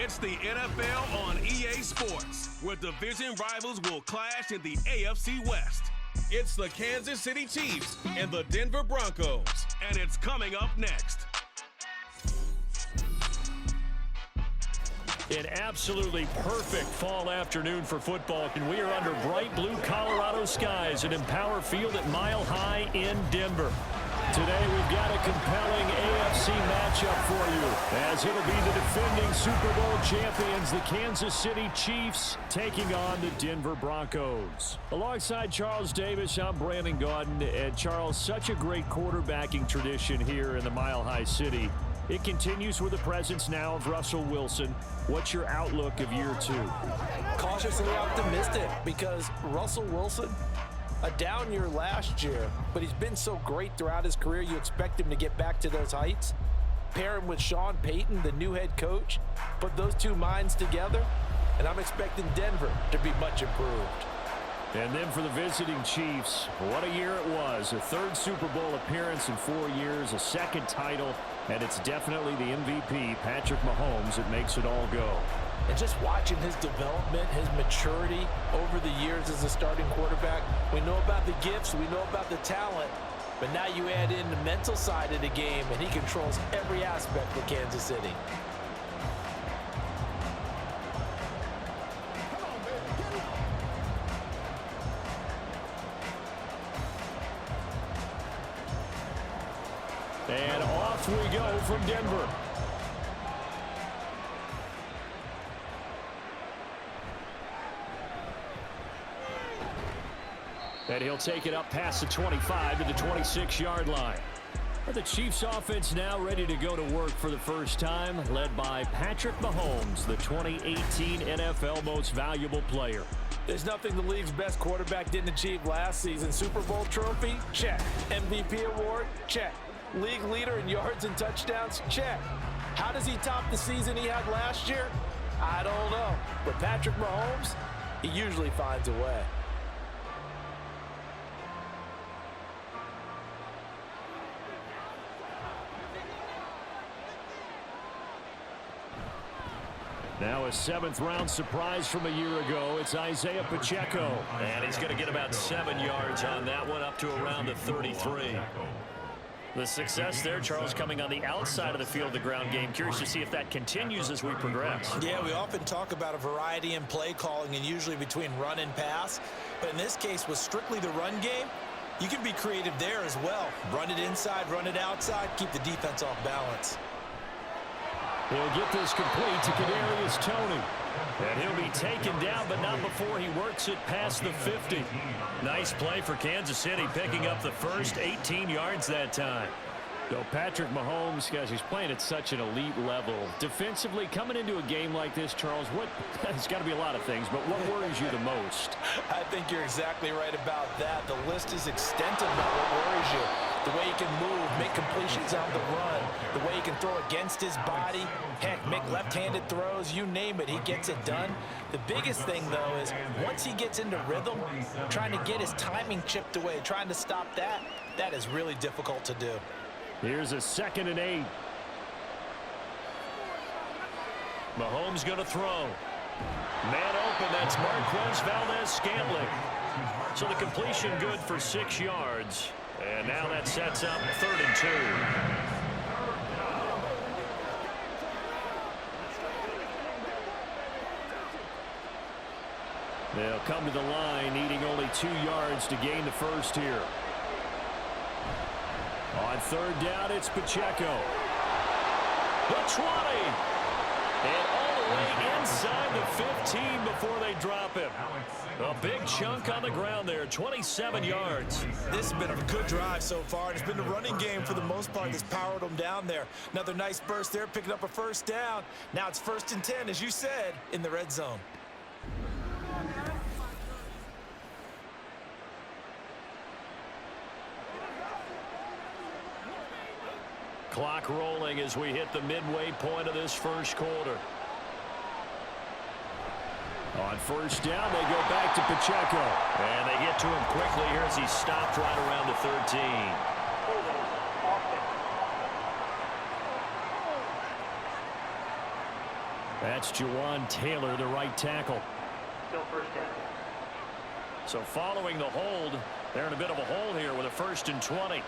It's the NFL on EA Sports, where division rivals will clash in the AFC West. It's the Kansas City Chiefs and the Denver Broncos, and it's coming up next. An absolutely perfect fall afternoon for football, and we are under bright blue Colorado skies at Empower Field at Mile High in Denver. Today we've got a compelling AFC matchup for you, as it'll be the defending Super Bowl champions, the Kansas City Chiefs, taking on the Denver Broncos. Alongside Charles Davis, I'm Brandon Gaudin, and Charles, such a great quarterbacking tradition here in the Mile High City. It continues with the presence now of Russell Wilson. What's your outlook of year two? Cautiously optimistic, because Russell Wilson, a down year last year, but he's been so great throughout his career, you expect him to get back to those heights. Pair him with Sean Payton, the new head coach, put those two minds together, and I'm expecting Denver to be much improved. And then for the visiting Chiefs, what a year it was. A third Super Bowl appearance in 4 years, a second title, and it's definitely the MVP, Patrick Mahomes, that makes it all go. And just watching his development, his maturity over the years as a starting quarterback, we know about the gifts, we know about the talent, but now you add in the mental side of the game, and he controls every aspect for Kansas City. And off we go from Denver. And he'll take it up past the 25 to the 26-yard line. The Chiefs offense now ready to go to work for the first time, led by Patrick Mahomes, the 2018 NFL Most Valuable Player. There's nothing the league's best quarterback didn't achieve last season. Super Bowl trophy? Check. MVP award? Check. League leader in yards and touchdowns? Check. How does he top the season he had last year? I don't know. But Patrick Mahomes, he usually finds a way. Now a seventh-round surprise from a year ago. It's Isaiah Pacheco. And he's going to get about 7 yards on that one, up to around the 33. The success there, Charles, coming on the outside of the field, the ground game. Curious to see if that continues as we progress. Yeah, we often talk about a variety in play calling and usually between run and pass. But in this case, with strictly the run game, you can be creative there as well. Run it inside, run it outside, keep the defense off balance. He'll get this complete to Kadarius Toney. And he'll be taken down, but not before he works it past the 50. Nice play for Kansas City, picking up the first 18 yards that time. So Patrick Mahomes, guys, he's playing at such an elite level. Defensively, coming into a game like this, Charles, it's got to be a lot of things, but what worries you the most? I think you're exactly right about that. The list is extensive about what worries you. The way he can move, make completions on the run, the way he can throw against his body, heck, make left-handed throws, you name it, he gets it done. The biggest thing, though, is once he gets into rhythm, trying to get his timing chipped away, trying to stop that, that is really difficult to do. Here's a 2nd and 8. Mahomes going to throw. Man open, that's Marquez Valdez-Scantling. So the completion good for 6 yards. And now that sets up 3rd and 2. They'll come to the line, needing only 2 yards to gain the first here. On 3rd down, it's Pacheco. The 20. And all the way inside the 15 before they drop him. A big chunk on the ground there, 27 yards. This has been a good drive so far. It's been the running game for the most part that's powered them down there. Another nice burst there, picking up a first down. Now it's 1st and 10, as you said, in the red zone. Clock rolling as we hit the midway point of this first quarter. On 1st down, they go back to Pacheco. And they get to him quickly here as he stopped right around the 13. That's Jawan Taylor, the right tackle. Still first down. So following the hold, they're in a bit of a hole here with a 1st and 20.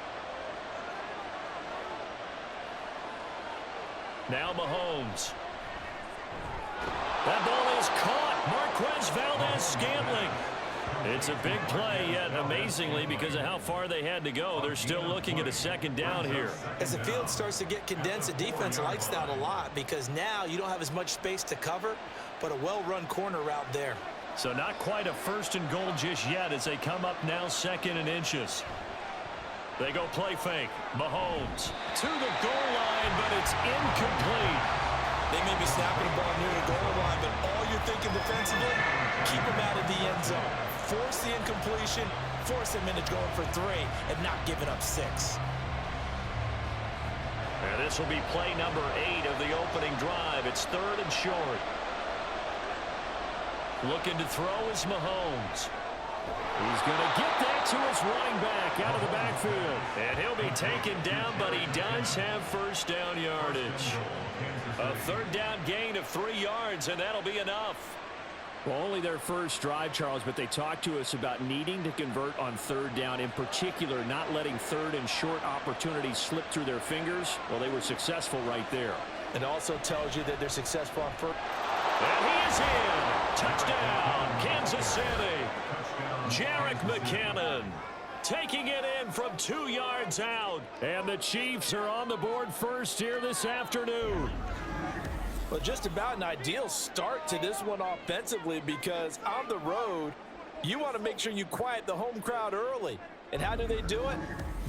Now Mahomes. That ball is caught. Marquez Valdez-Scantling. It's a big play, yet amazingly, because of how far they had to go, they're still looking at a 2nd down here. As the field starts to get condensed, the defense likes that a lot because now you don't have as much space to cover, but a well-run corner route there. So not quite a 1st and goal just yet as they come up now 2nd and inches. They go play fake. Mahomes to the goal line, but it's incomplete. They may be snapping the ball near the goal line, but all you're thinking defensively, keep them out of the end zone. Force the incompletion, force them into going for 3, and not giving up 6. And this will be play number 8 of the opening drive. It's 3rd and short. Looking to throw is Mahomes. He's going to get that to his running back out of the backfield. And he'll be taken down, but he does have 1st down yardage. A 3rd down gain of 3 yards, and that'll be enough. Well, only their first drive, Charles, but they talked to us about needing to convert on 3rd down, in particular not letting 3rd and short opportunities slip through their fingers. Well, they were successful right there. It also tells you that they're successful on 1st. And he is in. Touchdown, Kansas City. Jerick McKinnon taking it in from 2 yards out. And the Chiefs are on the board first here this afternoon. Well, just about an ideal start to this one offensively because on the road, you want to make sure you quiet the home crowd early. And how do they do it?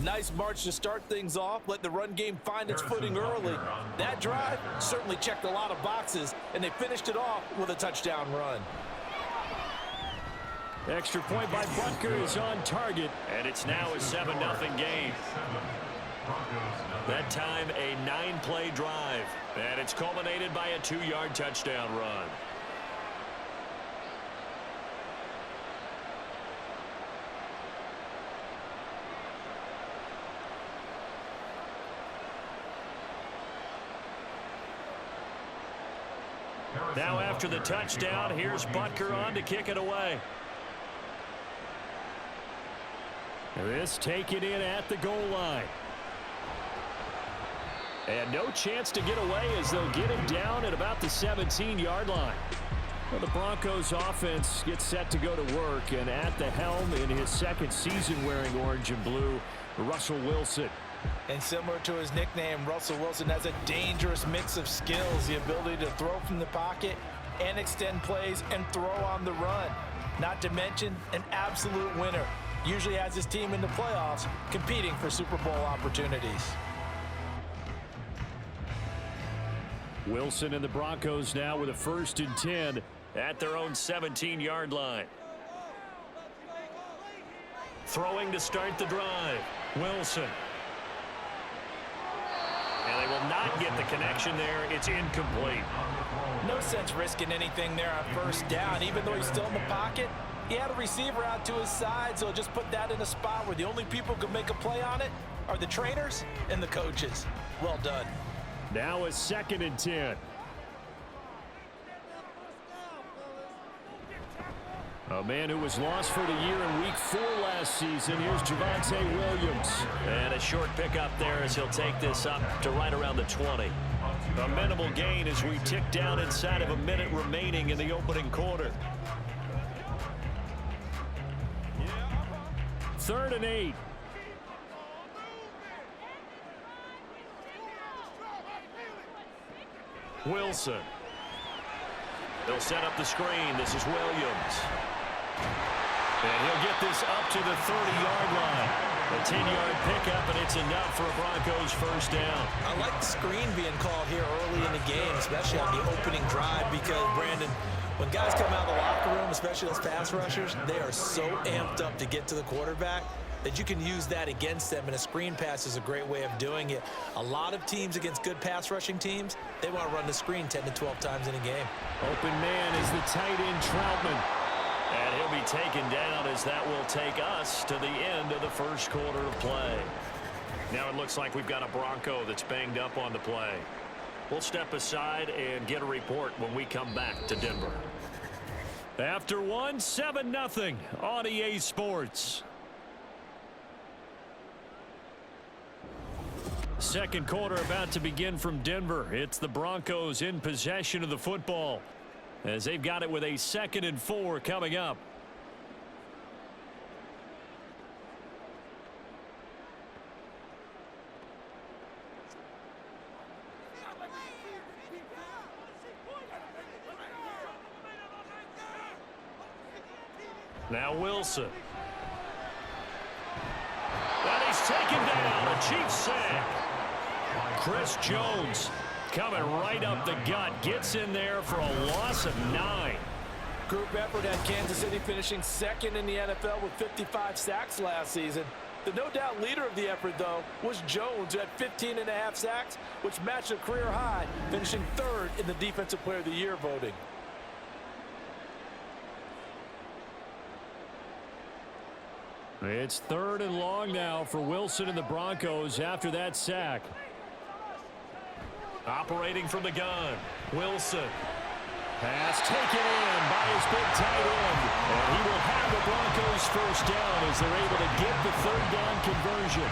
Nice march to start things off. Let the run game find its footing early. That drive certainly checked a lot of boxes, and they finished it off with a touchdown run. Extra point by Butker is on target, and it's now a 7-0 game. That time a 9-play drive, and it's culminated by a 2-yard touchdown run. Now after the touchdown, here's Butker on to kick it away. This taken in at the goal line. And no chance to get away as they'll get him down at about the 17-yard line. Well, the Broncos offense gets set to go to work, and at the helm in his 2nd season wearing orange and blue, Russell Wilson. And similar to his nickname, Russell Wilson has a dangerous mix of skills, the ability to throw from the pocket and extend plays and throw on the run. Not to mention an absolute winner. Usually has his team in the playoffs competing for Super Bowl opportunities. Wilson and the Broncos now with a 1st and 10 at their own 17-yard line. Throwing to start the drive. Wilson. And they will not get the connection there. It's incomplete. No sense risking anything there on 1st down. Even though he's still in the pocket, he had a receiver out to his side, so just put that in a spot where the only people who can make a play on it are the trainers and the coaches. Well done. Now a 2nd and 10. A man who was lost for the year in Week 4 last season. Here's Javonte Williams. And a short pickup there as he'll take this up to right around the 20. A minimal gain as we tick down inside of a minute remaining in the opening quarter. 3rd and 8. Wilson. They'll set up the screen. This is Williams. And he'll get this up to the 30-yard line. A 10-yard pickup, and it's enough for a Broncos 1st down. I like the screen being called here early in the game, especially on the opening drive, because, Brandon, when guys come out of the locker room, especially those pass rushers, they are so amped up to get to the quarterback that you can use that against them, and a screen pass is a great way of doing it. A lot of teams against good pass rushing teams, they want to run the screen 10 to 12 times in a game. Open man is the tight end Troutman. And he'll be taken down as that will take us to the end of the 1st quarter of play. Now it looks like we've got a Bronco that's banged up on the play. We'll step aside and get a report when we come back to Denver. After one, 7-0 on EA Sports. Second quarter about to begin from Denver. It's the Broncos in possession of the football as they've got it with a 2nd and 4 coming up. Now Wilson. And he's taken down. A Chiefs sack. Chris Jones coming right up the gut. Gets in there for a loss of 9. Group effort had Kansas City finishing 2nd in the NFL with 55 sacks last season. The no doubt leader of the effort, though, was Jones, who had 15.5 sacks, which matched a career high, finishing 3rd in the Defensive Player of the Year voting. It's 3rd and long now for Wilson and the Broncos after that sack. Operating from the gun, Wilson. Pass taken in by his big tight end. And he will have the Broncos first down as they're able to get the 3rd down conversion.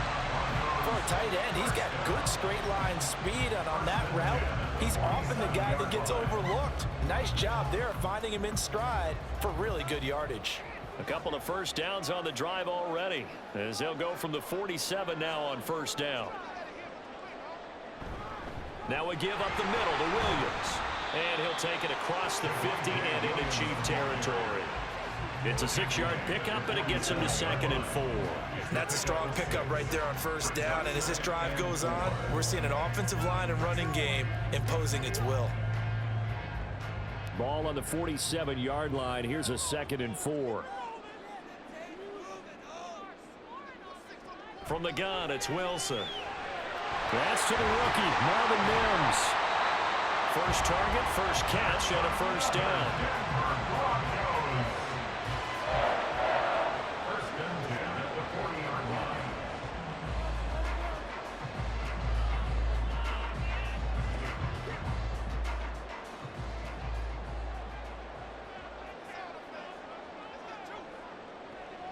For a tight end, he's got good straight line speed, and on that route, he's often the guy that gets overlooked. Nice job there finding him in stride for really good yardage. A couple of first downs on the drive already as they'll go from the 47 now on first down. Now a give up the middle to Williams. And he'll take it across the 50 and into Chief territory. It's a 6-yard pickup, and it gets him to 2nd and 4. That's a strong pickup right there on first down. And as this drive goes on, we're seeing an offensive line and running game imposing its will. Ball on the 47-yard line. Here's a 2nd and 4. From the gun, it's Wilson. That's to the rookie, Marvin Mims. First target, first catch, and a first down.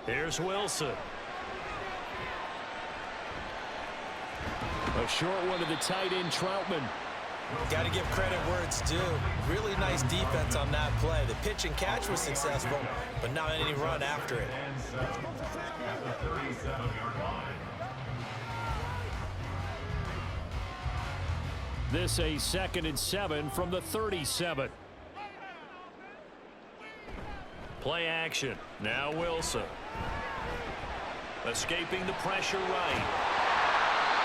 Here's Wilson. A short one to the tight end, Troutman. Got to give credit where it's due. Really nice defense on that play. The pitch and catch was successful, but not any run after it. This a 2nd and 7 from the 37. Play action. Now Wilson. Escaping the pressure right.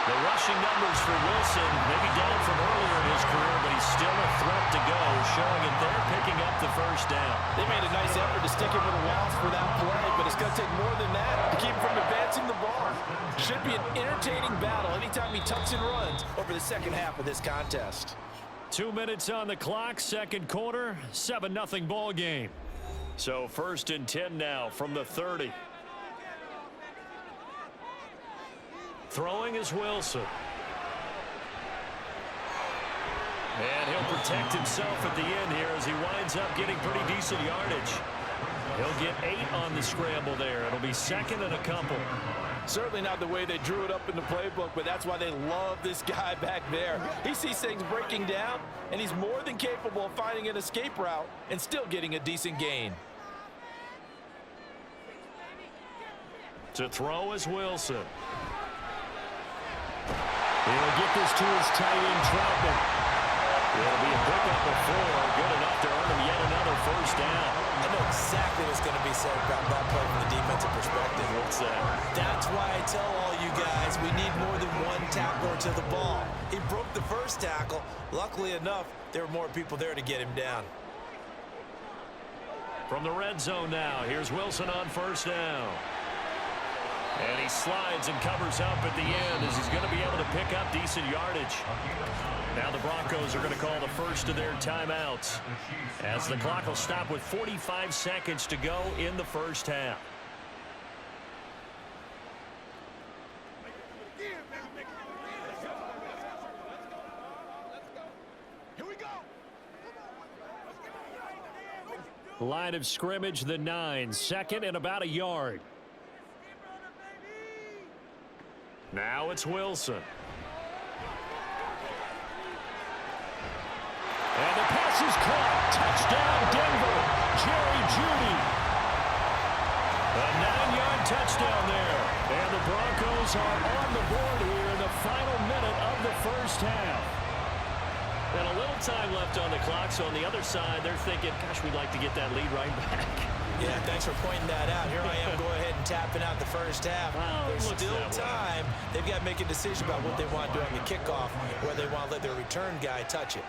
The rushing numbers for Wilson, maybe down from earlier in his career, but he's still a threat to go, showing it there, picking up the first down. They made a nice effort to stick him with a loss for that play, but it's going to take more than that to keep him from advancing the ball. Should be an entertaining battle anytime he tucks and runs over the second half of this contest. 2 minutes on the clock, second quarter, 7-0 ball game. So 1st and 10 now from the 30. Throwing is Wilson. And he'll protect himself at the end here as he winds up getting pretty decent yardage. He'll get 8 on the scramble there. It'll be 2nd and a couple. Certainly not the way they drew it up in the playbook, but that's why they love this guy back there. He sees things breaking down, and he's more than capable of finding an escape route and still getting a decent gain. To throw is Wilson. He'll get this to his tight end, Troutman. It'll be a pickup of 4. Good enough to earn him yet another first down. I know exactly what's going to be said about that play from the defensive perspective. What's that? That's why I tell all you guys we need more than one tackler to the ball. He broke the first tackle. Luckily enough, there were more people there to get him down. From the red zone now, here's Wilson on first down. And he slides and covers up at the end as he's going to be able to pick up decent yardage. Now the Broncos are going to call the first of their timeouts as the clock will stop with 45 seconds to go in the first half. Line of scrimmage, the 9. Second and about a yard. Now it's Wilson. And the pass is caught. Touchdown, Denver. Jerry Jeudy. A 9-yard touchdown there. And the Broncos are on the board here in the final minute of the first half. And a little time left on the clock, so on the other side, they're thinking, gosh, we'd like to get that lead right back. Yeah, thanks for pointing that out. Here I am, go ahead and tapping out the first half. Well, there's still time. They've got to make a decision about what they want to do on the kickoff, whether they want to let their return guy touch it.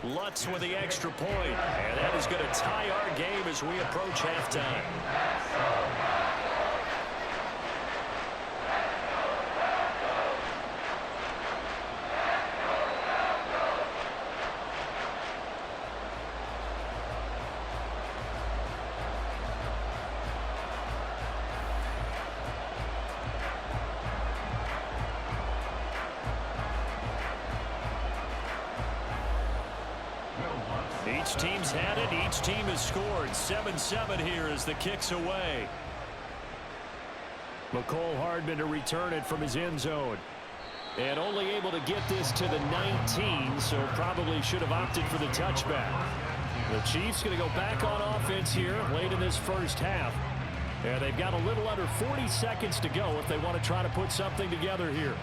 Lutz with the extra point, and that is going to tie our game as we approach halftime. Each team's had it. Each team has scored. 7-7 here as the kick's away. McCole Hardman to return it from his end zone. And only able to get this to the 19, so probably should have opted for the touchback. The Chiefs going to go back on offense here late in this first half. And they've got a little under 40 seconds to go if they want to try to put something together here.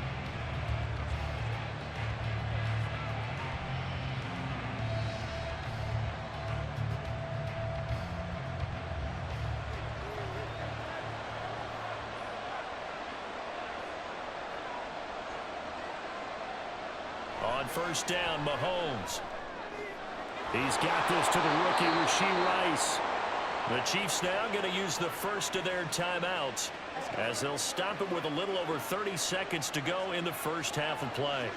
On first down, Mahomes. He's got this to the rookie, Rashee Rice. The Chiefs now going to use the first of their timeouts as they'll stop it with a little over 30 seconds to go in the first half of play.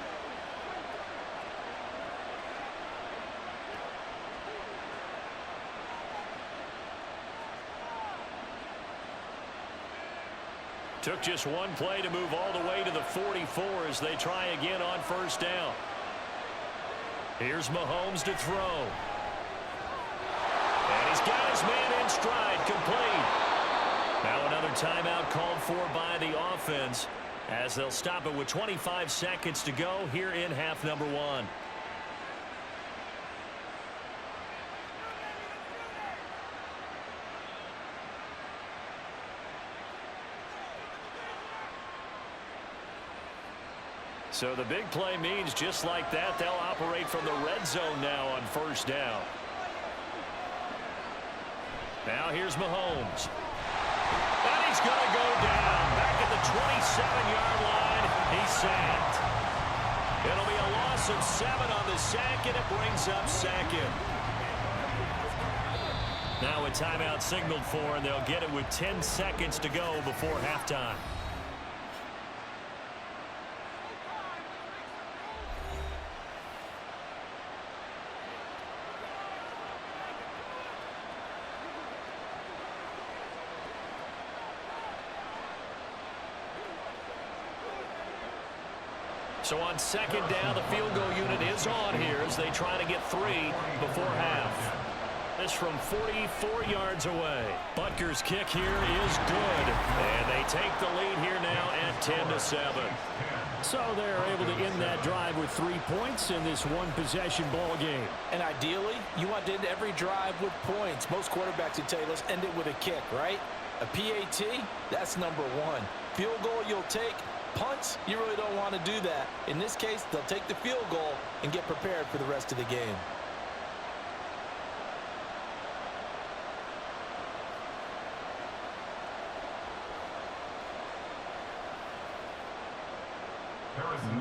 Took just one play to move all the way to the 44 as they try again on first down. Here's Mahomes to throw. And he's got his man in stride, complete. Now another timeout called for by the offense as they'll stop it with 25 seconds to go here in half number 1. So the big play means just like that, they'll operate from the red zone now on first down. Now here's Mahomes. And he's going to go down. Back at the 27-yard line. He's sacked. It'll be a loss of 7 on the sack, and it brings up second. Now a timeout signaled for, and they'll get it with 10 seconds to go before halftime. So on second down, the field goal unit is on here as they try to get 3 before half. This from 44 yards away. Butker's kick here is good. And they take the lead here now at 10-7. So they're able to end that drive with 3 points in this one-possession ball game. And ideally, you want to end every drive with points. Most quarterbacks would tell you, let's end it with a kick, right? A PAT, that's number 1. Field goal you'll take. Punts, you really don't want to do that. In this case, they'll take the field goal and get prepared for the rest of the game.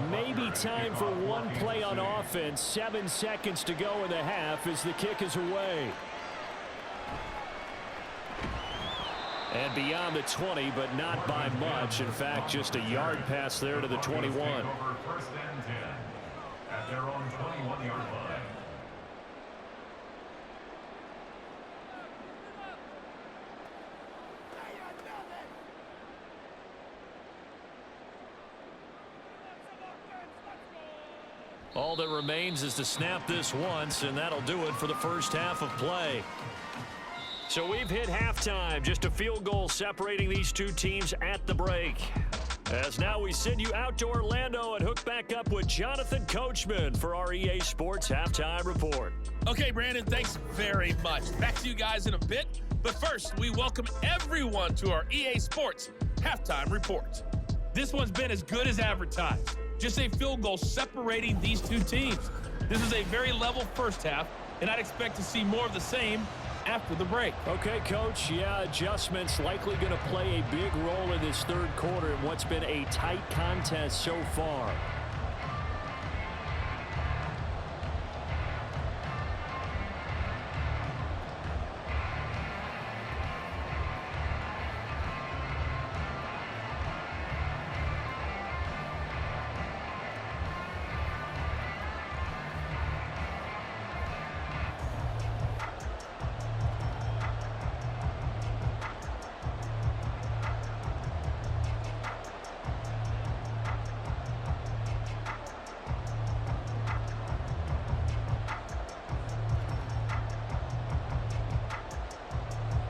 Maybe time for one play on offense. 7 seconds to go in the half as the kick is away. And beyond the 20, but not by much. In fact, just a yard pass there to the 21. First and 10 at their own 21-yard line. All that remains is to snap this once, and that'll do it for the first half of play. So we've hit halftime, just a field goal separating these two teams at the break. As now we send you out to Orlando and hook back up with Jonathan Coachman for our EA Sports Halftime Report. Okay, Brandon, thanks very much. Back to you guys in a bit. But first, we welcome everyone to our EA Sports Halftime Report. This one's been as good as advertised. Just a field goal separating these two teams. This is a very level first half, and I'd expect to see more of the same after the break. Okay, Coach. Yeah, adjustments likely going to play a big role in this third quarter in what's been a tight contest so far.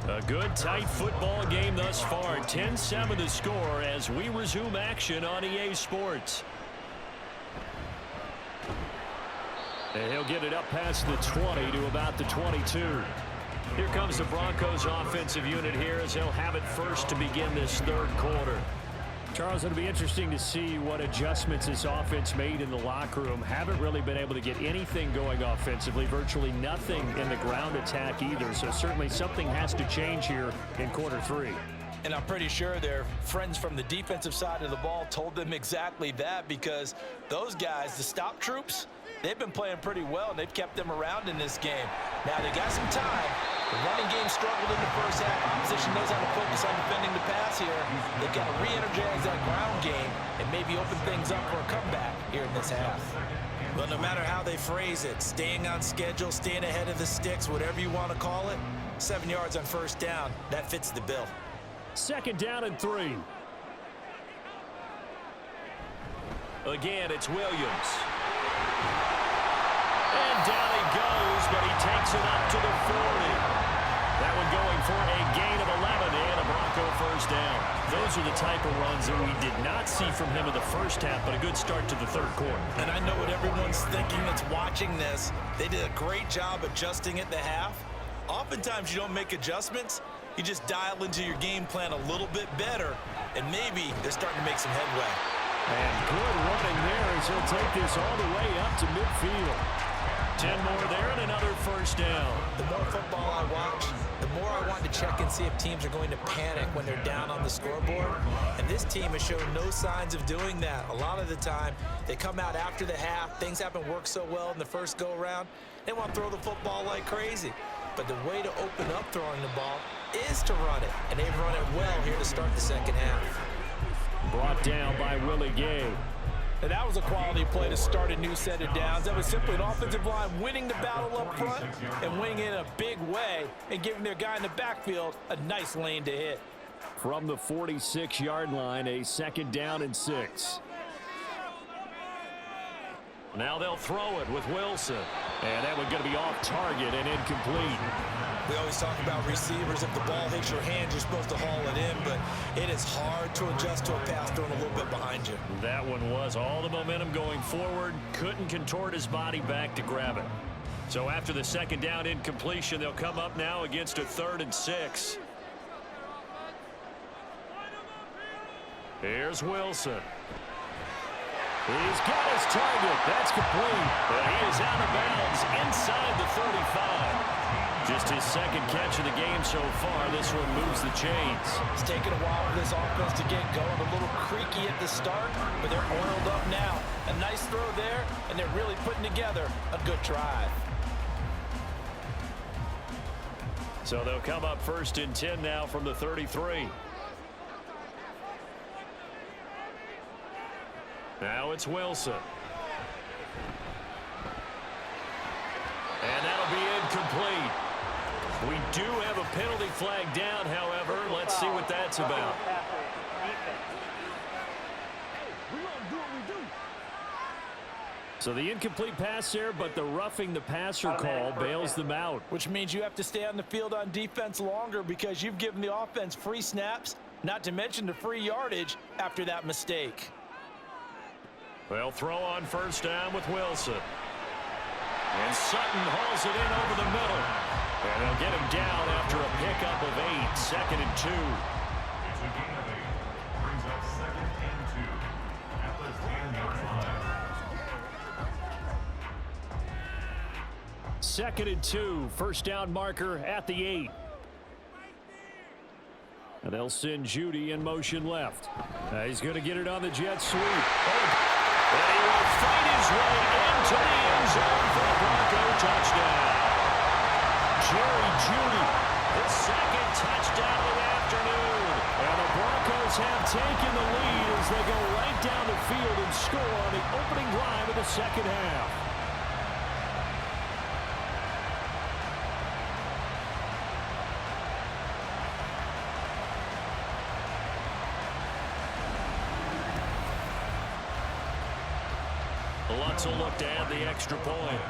A good, tight football game thus far. 10-7 the score as we resume action on EA Sports. And he'll get it up past the 20 to about the 22. Here comes the Broncos offensive unit here as they'll have it first to begin this third quarter. Charles, it'll be interesting to see what adjustments this offense made in the locker room. Haven't really been able to get anything going offensively, virtually nothing in the ground attack either. So certainly something has to change here in quarter three. And I'm pretty sure their friends from the defensive side of the ball told them exactly that, because those guys, the stop troops, they've been playing pretty well, and they've kept them around in this game. Now, they got some time. The running game struggled in the first half. Opposition knows how to focus on defending the pass here. They've got to re-energize that ground game and maybe open things up for a comeback here in this half. Well, no matter how they phrase it, staying on schedule, staying ahead of the sticks, whatever you want to call it, 7 yards on first down, that fits the bill. Second down and 3. Again, it's Williams. And down he goes, but he takes it up to the 40. That one going for a gain of 11 and a Bronco first down. Those are the type of runs that we did not see from him in the first half, but a good start to the third quarter. And I know what everyone's thinking that's watching this. They did a great job adjusting at the half. Oftentimes you don't make adjustments. You just dial into your game plan a little bit better, and maybe they're starting to make some headway. And good running there as he'll take this all the way up to midfield. 10 more there and another first down. The more football I watch, the more I want to check and see if teams are going to panic when they're down on the scoreboard. And this team has shown no signs of doing that. A lot of the time, they come out after the half. Things haven't worked so well in the first go-around. They want to throw the football like crazy. But the way to open up throwing the ball is to run it. And they've run it well here to start the second half. Brought down by Willie Gay. And that was a quality play to start a new set of downs. That was simply an offensive line winning the battle up front and winning in a big way and giving their guy in the backfield a nice lane to hit. From the 46-yard line, a second down and 6. Now they'll throw it with Wilson. And that one's going to be off target and incomplete. We always talk about receivers. If the ball hits your hand, you're supposed to haul it in, but it is hard to adjust to a pass thrown a little bit behind you. That one was all the momentum going forward. Couldn't contort his body back to grab it. So after the second down incompletion, they'll come up now against a 3rd and 6. Here's Wilson. He's got his target. That's complete. But he is out of bounds inside the 35. Just his second catch of the game so far. This one moves the chains. It's taken a while for this offense to get going. A little creaky at the start, but they're oiled up now. A nice throw there, and they're really putting together a good drive. So they'll come up 1st and 10 now from the 33. Now it's Wilson. And that'll be incomplete. We do have a penalty flag down, however. Let's see what that's about. So the incomplete pass there, but the roughing the passer call bails them out. Which means you have to stay on the field on defense longer because you've given the offense free snaps, not to mention the free yardage after that mistake. They'll throw on first down with Wilson. And Sutton hauls it in over the middle. And they'll get him down after a pickup of 8, 2nd and 2. It's a gain of 8. Brings up 2nd and 2 at the 10-yard line. 2nd and 2, first down marker at the 8. And they'll send Judy in motion left. He's going to get it on the jet sweep. And he will fight his way into the end zone for a Bronco touchdown. Jerry Judy, his 2nd touchdown of the afternoon. And the Broncos have taken the lead as they go right down the field and score on the opening drive of the second half. Lutz will look to add the extra point.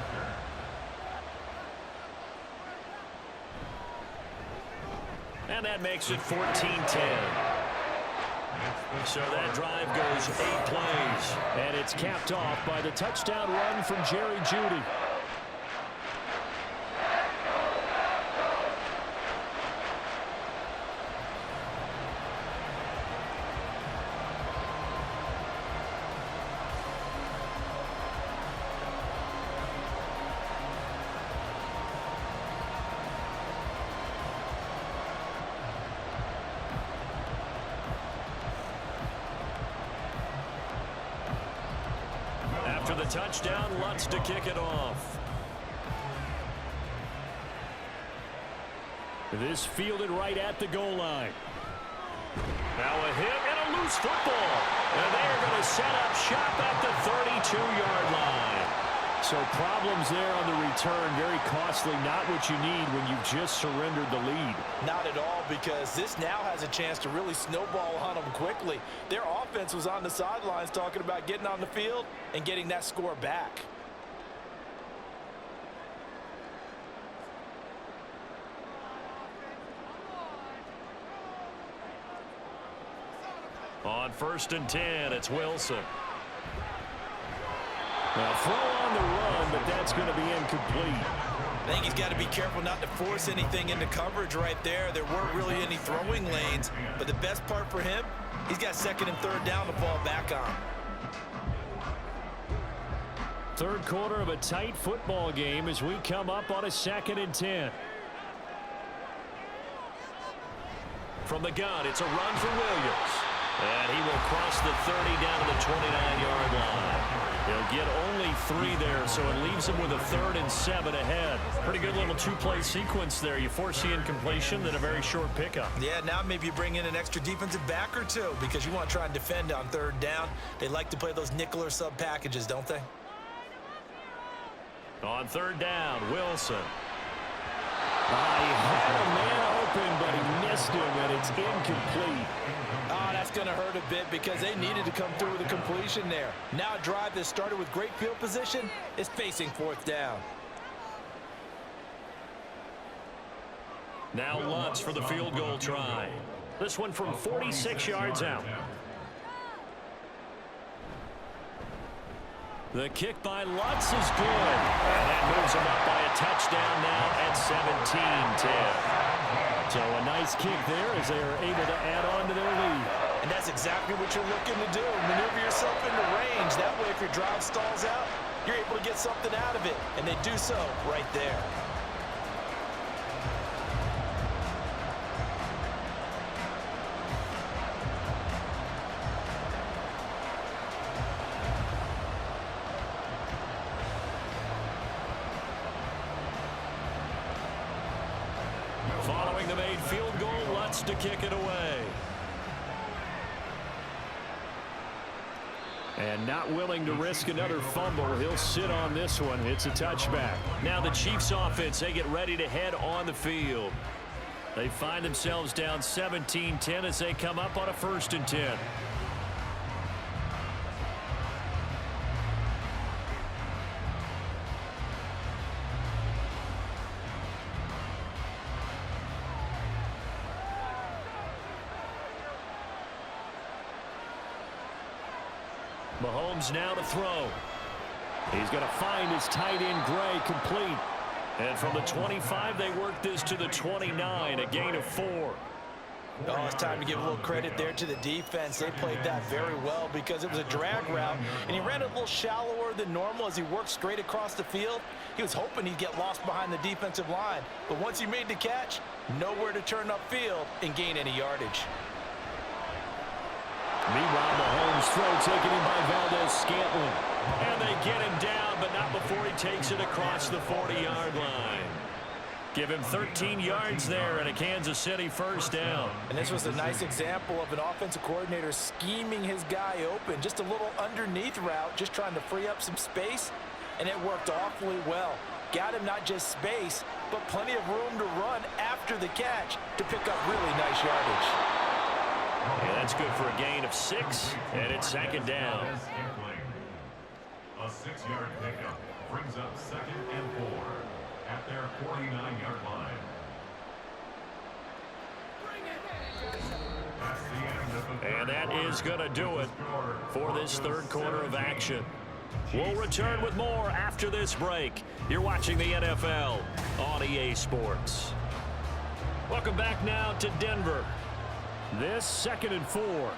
And that makes it 14-10. So that drive goes 8 plays. And it's capped off by the touchdown run from Jerry Judy. After the touchdown, Lutz to kick it off. This fielded right at the goal line. Now a hit and a loose football. And they are going to set up shop at the 32-yard line. So problems there on the return. Very costly. Not what you need when you've just surrendered the lead. Not at all, because this now has a chance to really snowball on them quickly. Their offense was on the sidelines talking about getting on the field and getting that score back. On 1st and 10, it's Wilson. Now throw on the run, but that's going to be incomplete. I think he's got to be careful not to force anything into coverage right there. There weren't really any throwing lanes, but the best part for him, he's got 2nd and 3rd down to fall back on. Third quarter of a tight football game as we come up on a 2nd and 10. From the gun, it's a run for Williams. And he will cross the 30 down to the 29-yard line. He'll get only 3 there, so it leaves him with a 3rd and 7 ahead. Pretty good little 2-play sequence there. You force the incompletion, then a very short pickup. Yeah, now maybe you bring in an extra defensive back or 2 because you want to try and defend on 3rd down. They like to play those nickel or sub packages, don't they? On 3rd down, Wilson. He had a man open, but he missed him, and it's incomplete. Oh, that's going to hurt a bit because they needed to come through with a completion there. Now a drive that started with great field position is facing 4th down. Now Lutz for the field goal try. This one from 46 yards out. The kick by Lutz is good. And that moves him up by a touchdown now at 17-10. So a nice kick there as they are able to add on to their lead. And that's exactly what you're looking to do. Maneuver yourself into range. That way, if your drive stalls out, you're able to get something out of it. And they do so right there. Following the made field goal, Lutz to kick it away. And not willing to risk another fumble, he'll sit on this one. It's a touchback. Now the Chiefs offense, they get ready to head on the field. They find themselves down 17-10 as they come up on a 1st and 10. Mahomes now to throw. He's going to find his tight end, Gray, complete. And from the 25, they work this to the 29, a gain of 4. Oh, it's time to give a little credit there to the defense. They played that very well because it was a drag route, and he ran a little shallower than normal as he worked straight across the field. He was hoping he'd get lost behind the defensive line, but once he made the catch, nowhere to turn upfield and gain any yardage. Meanwhile, Mahomes' throw taken in by Valdez-Scantling. And they get him down, but not before he takes it across the 40-yard line. Give him 13 yards there and a Kansas City first down. And this was a nice example of an offensive coordinator scheming his guy open. Just a little underneath route, just trying to free up some space, and it worked awfully well. Got him not just space, but plenty of room to run after the catch to pick up really nice yardage. Yeah, that's good for a gain of 6, and it's second down. A 6-yard pickup brings up 2nd and 4 at their 49-yard line. And that is going to do it for this third quarter of action. We'll return with more after this break. You're watching the NFL on EA Sports. Welcome back now to Denver. This 2nd and 4.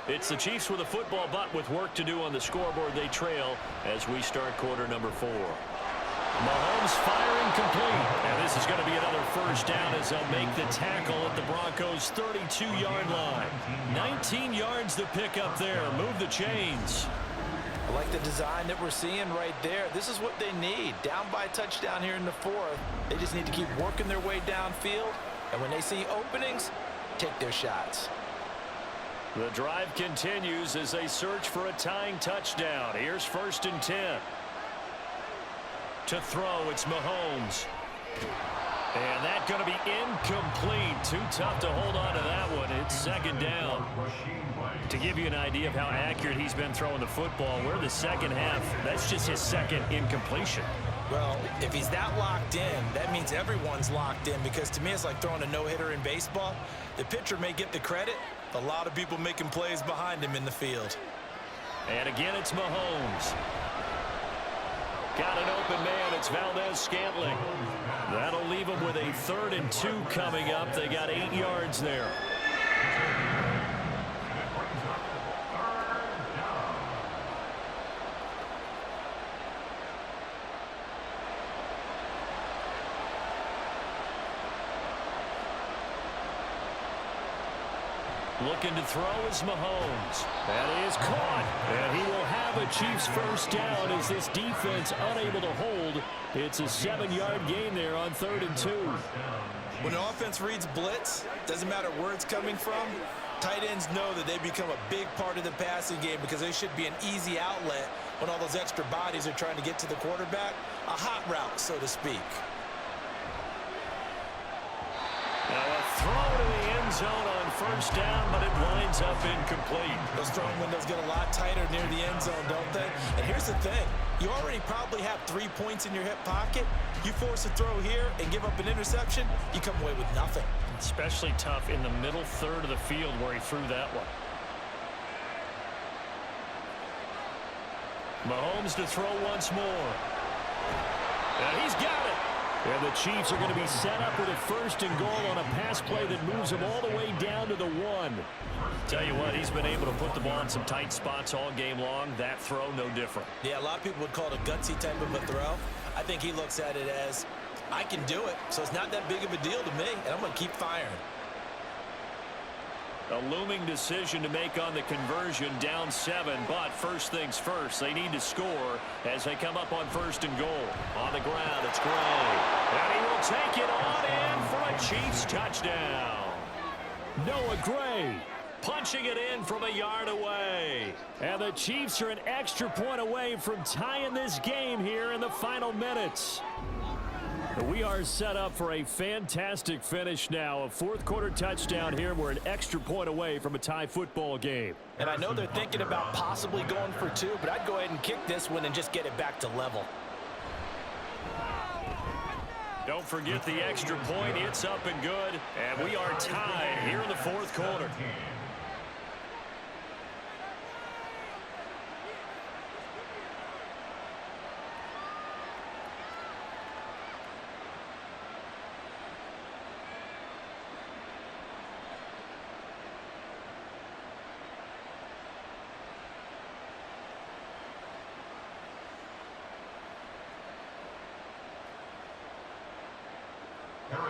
It's the Chiefs with a football, but with work to do on the scoreboard, they trail as we start quarter number 4. Mahomes firing complete. And this is going to be another first down as they'll make the tackle at the Broncos' 32-yard line. 19 yards to pick up there. Move the chains. I like the design that we're seeing right there. This is what they need. Down by a touchdown here in the 4th. They just need to keep working their way downfield. And when they see openings, take their shots. The drive continues as they search for a tying touchdown. Here's 1st and 10. To throw, it's Mahomes. And that's going to be incomplete. Too tough to hold on to that one. It's 2nd down. To give you an idea of how accurate he's been throwing the football, we're the second half. That's just his 2nd incompletion. Well, if he's that locked in, that means everyone's locked in, because to me it's like throwing a no-hitter in baseball. The pitcher may get the credit, a lot of people making plays behind him in the field. And again, it's Mahomes. Got an open man. It's Valdez-Scantling. That'll leave him with a 3rd and 2 coming up. They got 8 yards there. Looking to throw is Mahomes. That is caught. And he will have a Chiefs first down as this defense unable to hold. It's a 7-yard gain there on 3rd and 2. When an offense reads blitz, doesn't matter where it's coming from, tight ends know that they become a big part of the passing game because they should be an easy outlet when all those extra bodies are trying to get to the quarterback. A hot route, so to speak. Now a throw to the end zone on first down, but it winds up incomplete. Those throwing windows get a lot tighter near the end zone, don't they? And here's the thing. You already probably have 3 points in your hip pocket. You force a throw here and give up an interception, you come away with nothing. Especially tough in the middle third of the field where he threw that one. Mahomes to throw once more. And he's got it. And the Chiefs are going to be set up with a 1st and goal on a pass play that moves them all the way down to the 1. Tell you what, he's been able to put the ball in some tight spots all game long. That throw, no different. Yeah, a lot of people would call it a gutsy type of a throw. I think he looks at it as, I can do it, so it's not that big of a deal to me, and I'm going to keep firing. A looming decision to make on the conversion, down 7, but first things first, they need to score as they come up on 1st and goal. On the ground, it's Gray. And he will take it on in for a Chiefs touchdown. Noah Gray punching it in from a yard away. And the Chiefs are an extra point away from tying this game here in the final minutes. We are set up for a fantastic finish now. A 4th quarter touchdown here. We're an extra point away from a tie football game. And I know they're thinking about possibly going for 2, but I'd go ahead and kick this one and just get it back to level. Don't forget the extra point. It's up and good. And we are tied here in the 4th quarter.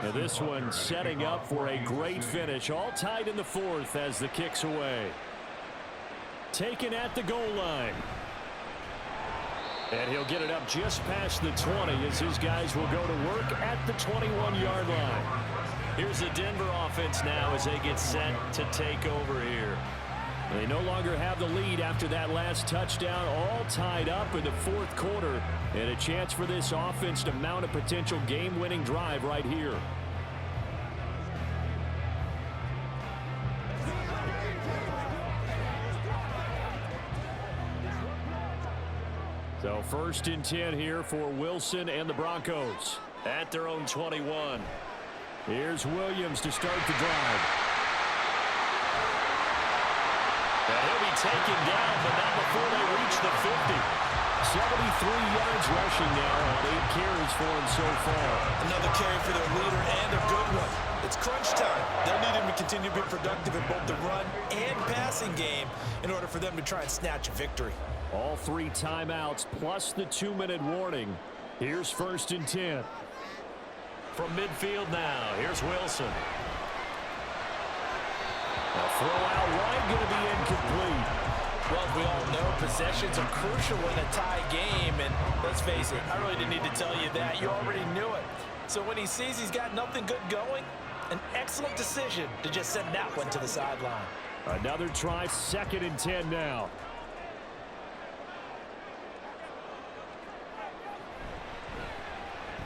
And this one setting up for a great finish. All tied in the fourth as the kick's away. Taken at the goal line. And he'll get it up just past the 20 as his guys will go to work at the 21-yard line. Here's the Denver offense now as they get set to take over here. They no longer have the lead after that last touchdown, all tied up in the fourth quarter, and a chance for this offense to mount a potential game-winning drive right here. So 1st and 10 here for Wilson and the Broncos at their own 21. Here's Williams to start the drive. And he'll be taken down, but not before they reach the 50. 73 yards rushing now on 8 carries for him so far. Another carry for their leader and a good one. It's crunch time. They'll need him to continue to be productive in both the run and passing game in order for them to try and snatch a victory. All 3 timeouts plus the 2-minute warning. Here's 1st and 10. From midfield now, here's Wilson. A throw out wide, going to be incomplete. Well, we all know possessions are crucial in a tie game, and let's face it, I really didn't need to tell you that. You already knew it. So when he sees he's got nothing good going, an excellent decision to just send that one to the sideline. Another try, 2nd and 10 now.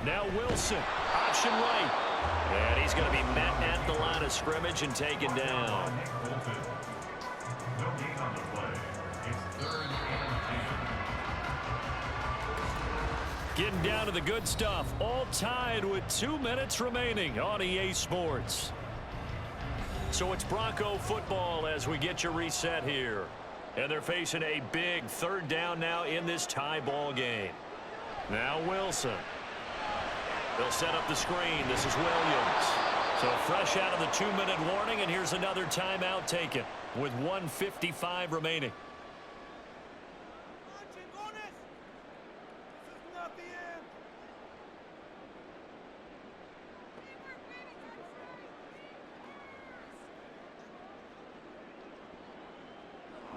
Now Wilson, option right. And he's going to be met at the line of scrimmage and taken down. No gain on the play. It's 3rd and 10. Getting down to the good stuff. All tied with 2 minutes remaining on EA Sports. So it's Bronco football as we get you reset here. And they're facing a big 3rd down now in this tie ball game. Now Wilson. They'll set up the screen. This is Williams. So fresh out of the 2-minute warning, and here's another timeout taken with 1:55 remaining.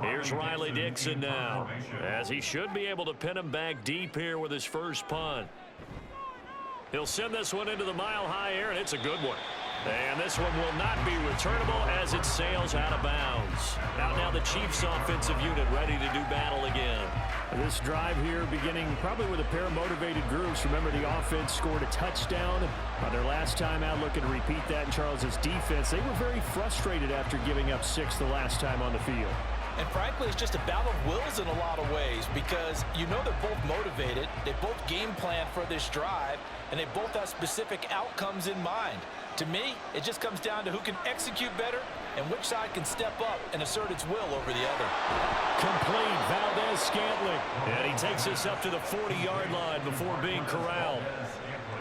Here's Riley Dixon now, as he should be able to pin him back deep here with his first punt. He'll send this one into the mile-high air, and it's a good one. And this one will not be returnable as it sails out of bounds. Out now the Chiefs offensive unit ready to do battle again. This drive here beginning probably with a pair of motivated groups. Remember, the offense scored a touchdown on their last time out. Looking to repeat that in Charles's defense. They were very frustrated after giving up 6 the last time on the field. And frankly, it's just a battle of wills in a lot of ways because you know they're both motivated, they both game plan for this drive, and they both have specific outcomes in mind. To me, it just comes down to who can execute better and which side can step up and assert its will over the other. Complete, Valdez-Scantling. And he takes us up to the 40-yard line before being corralled.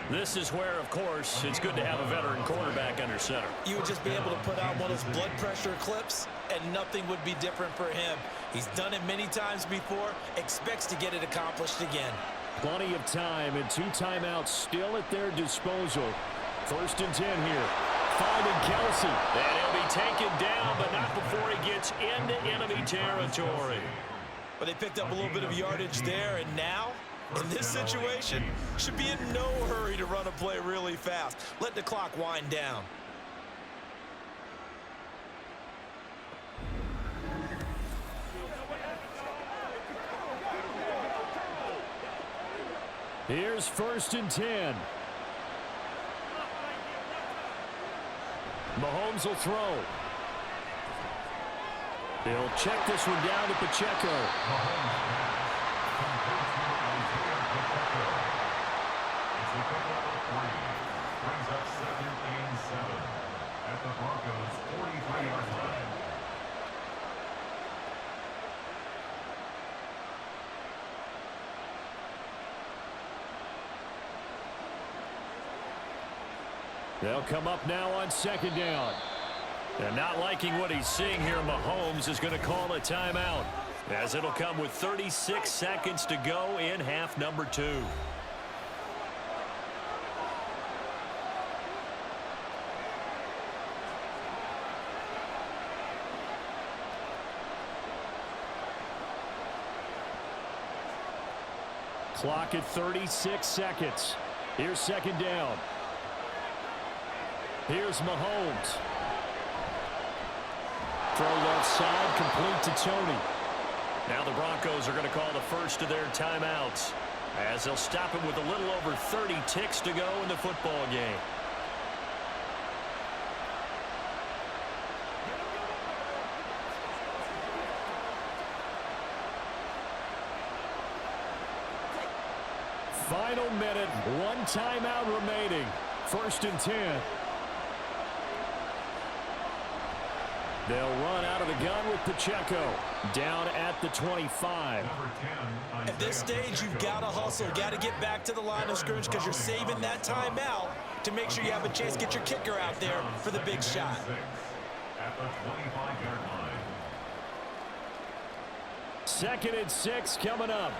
This is where, of course, it's good to have a veteran quarterback under center. You would just be able to put on one of those blood pressure clips, and nothing would be different for him. He's done it many times before, expects to get it accomplished again. Plenty of time and 2 timeouts still at their disposal. 1st and 10 here. Finding Kelsey. And he'll be taken down, but not before he gets into enemy territory. But they picked up a little bit of yardage there, and now, in this situation, should be in no hurry to run a play really fast. Let the clock wind down. Here's 1st and 10. Mahomes will throw. He'll check this one down to Pacheco. It's a pickup of 3. Brings up 2nd and 7 at the Broncos' 43-yard line. They'll come up now on 2nd down. And not liking what he's seeing here, Mahomes is going to call a timeout, as it'll come with 36 seconds to go in half number 2. Clock at 36 seconds. Here's second down. Here's Mahomes. Throw left side, complete to Tony. Now the Broncos are going to call the first of their timeouts, as they'll stop it with a little over 30 ticks to go in the football game. Final minute, one timeout remaining. 1st and 10. They'll run out of the gun with Pacheco down at the 25. At this stage, you've got to hustle. Got to get back to the line of scrimmage because you're saving that timeout to make sure you have a chance to get your kicker out there for the big shot. At the 25-yard line. 2nd and 6 coming up.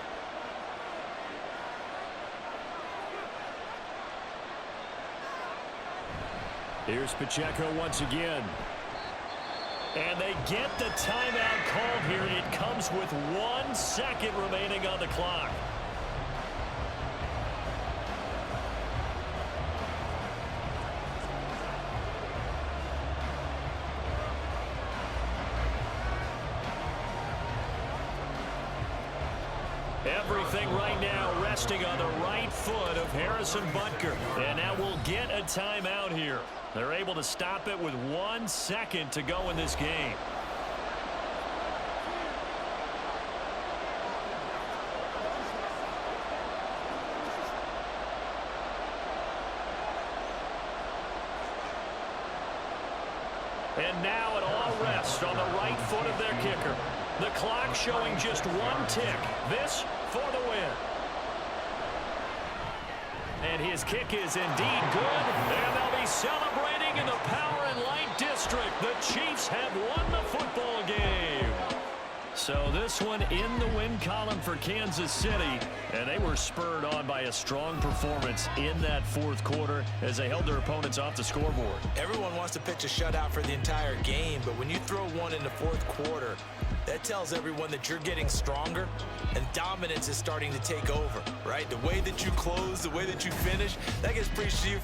Here's Pacheco once again. And they get the timeout called here. It comes with 1 second remaining on the clock. Everything right now resting on the right foot of Harrison Butker. And now we'll get a timeout here. They're able to stop it with 1 second to go in this game. And now it all rests on the right foot of their kicker. The clock showing just 1 tick. This for the win. And his kick is indeed good. And they'll be celebrating in the Power and Light District. The Chiefs have won the football game. So this one in the win column for Kansas City. And they were spurred on by a strong performance in that 4th quarter as they held their opponents off the scoreboard. Everyone wants to pitch a shutout for the entire game, but when you throw one in the 4th quarter, that tells everyone that you're getting stronger and dominance is starting to take over, right? The way that you close, the way that you finish, that gets preached to you from